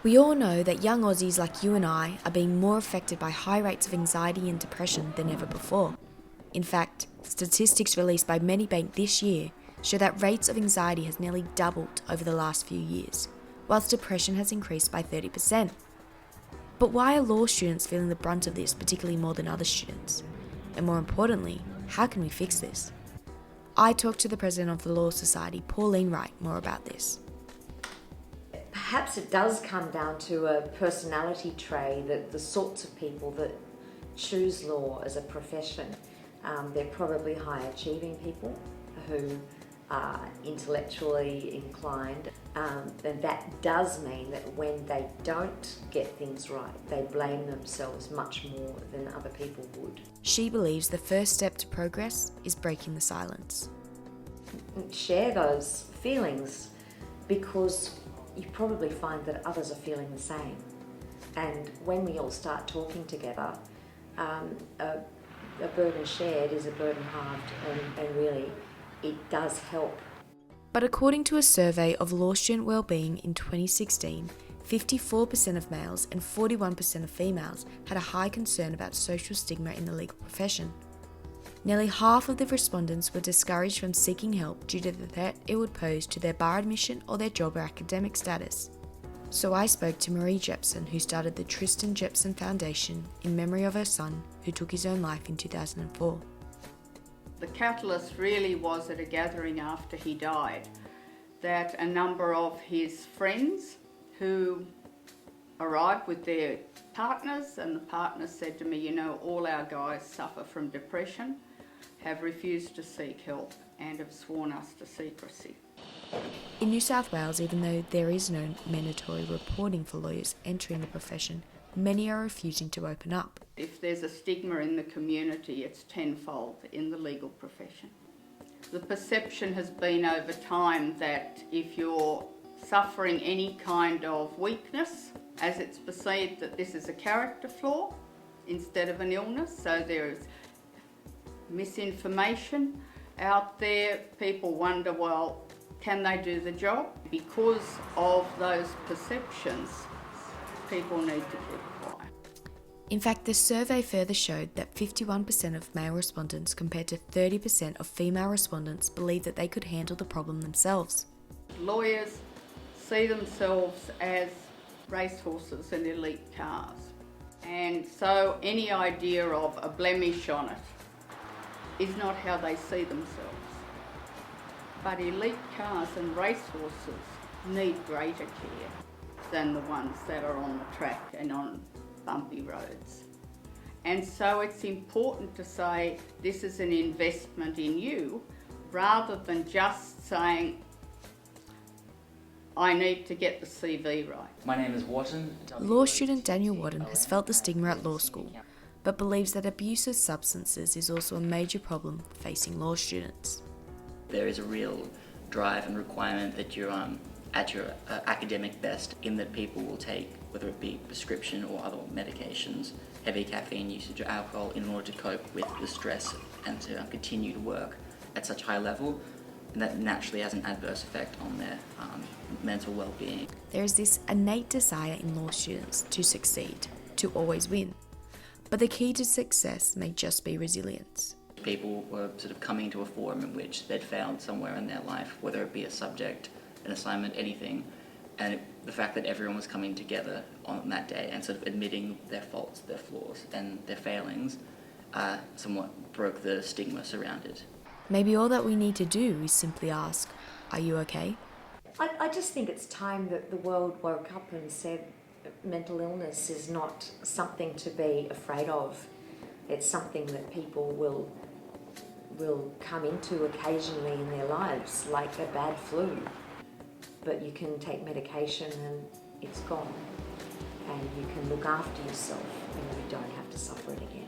We all know that young Aussies like you and I are being more affected by high rates of anxiety and depression than ever before. In fact, statistics released by Medibank this year show that rates of anxiety has nearly doubled over the last few years, whilst depression has increased by 30%. But why are law students feeling the brunt of this particularly more than other students? And more importantly, how can we fix this? I talked to the president of the Law Society, Pauline Wright, more about this. Perhaps it does come down to a personality trait, that the sorts of people that choose law as a profession, they're probably high achieving people who are intellectually inclined, and that does mean that when they don't get things right, they blame themselves much more than other people would. She believes the first step to progress is breaking the silence. Share those feelings, because you probably find that others are feeling the same. And when we all start talking together, a burden shared is a burden halved, and really it does help. But according to a survey of law student wellbeing in 2016, 54% of males and 41% of females had a high concern about social stigma in the legal profession. Nearly half of the respondents were discouraged from seeking help due to the threat it would pose to their bar admission or their job or academic status. So I spoke to Marie Jepson, who started the Tristan Jepson Foundation in memory of her son, who took his own life in 2004. The catalyst really was at a gathering after he died, that a number of his friends who arrived with their partners, and the partners said to me, you know, all our guys suffer from depression, have refused to seek help and have sworn us to secrecy. In New South Wales, even though there is no mandatory reporting for lawyers entering the profession, many are refusing to open up. If there's a stigma in the community, it's tenfold in the legal profession. The perception has been over time that if you're suffering any kind of weakness, as it's perceived that this is a character flaw instead of an illness, so there's misinformation out there. People wonder, well, can they do the job? Because of those perceptions, people need to keep quiet. In fact, the survey further showed that 51% of male respondents compared to 30% of female respondents believed that they could handle the problem themselves. Lawyers see themselves as racehorses and elite cars, and so any idea of a blemish on it is not how they see themselves. But elite cars and racehorses need greater care than the ones that are on the track and on bumpy roads. And so it's important to say this is an investment in you, rather than just saying, I need to get the CV right. My name is Wharton. Law student Daniel Wharton has felt the stigma at law school, but believes that abuse of substances is also a major problem facing law students. There is a real drive and requirement that you're at your academic best, in that people will take, whether it be prescription or other medications, heavy caffeine usage or alcohol, in order to cope with the stress and to continue to work at such high level, and that naturally has an adverse effect on their mental well-being. There is this innate desire in law students to succeed, to always win. But the key to success may just be resilience. People were sort of coming to a forum in which they'd failed somewhere in their life, whether it be a subject, an assignment, anything, and the fact that everyone was coming together on that day and sort of admitting their faults, their flaws and their failings somewhat broke the stigma surrounded. Maybe all that we need to do is simply ask, are you okay? I just think it's time that the world woke up and said mental illness is not something to be afraid of. It's something that people will come into occasionally in their lives, like a bad flu. But you can take medication and it's gone. And you can look after yourself and you don't have to suffer it again.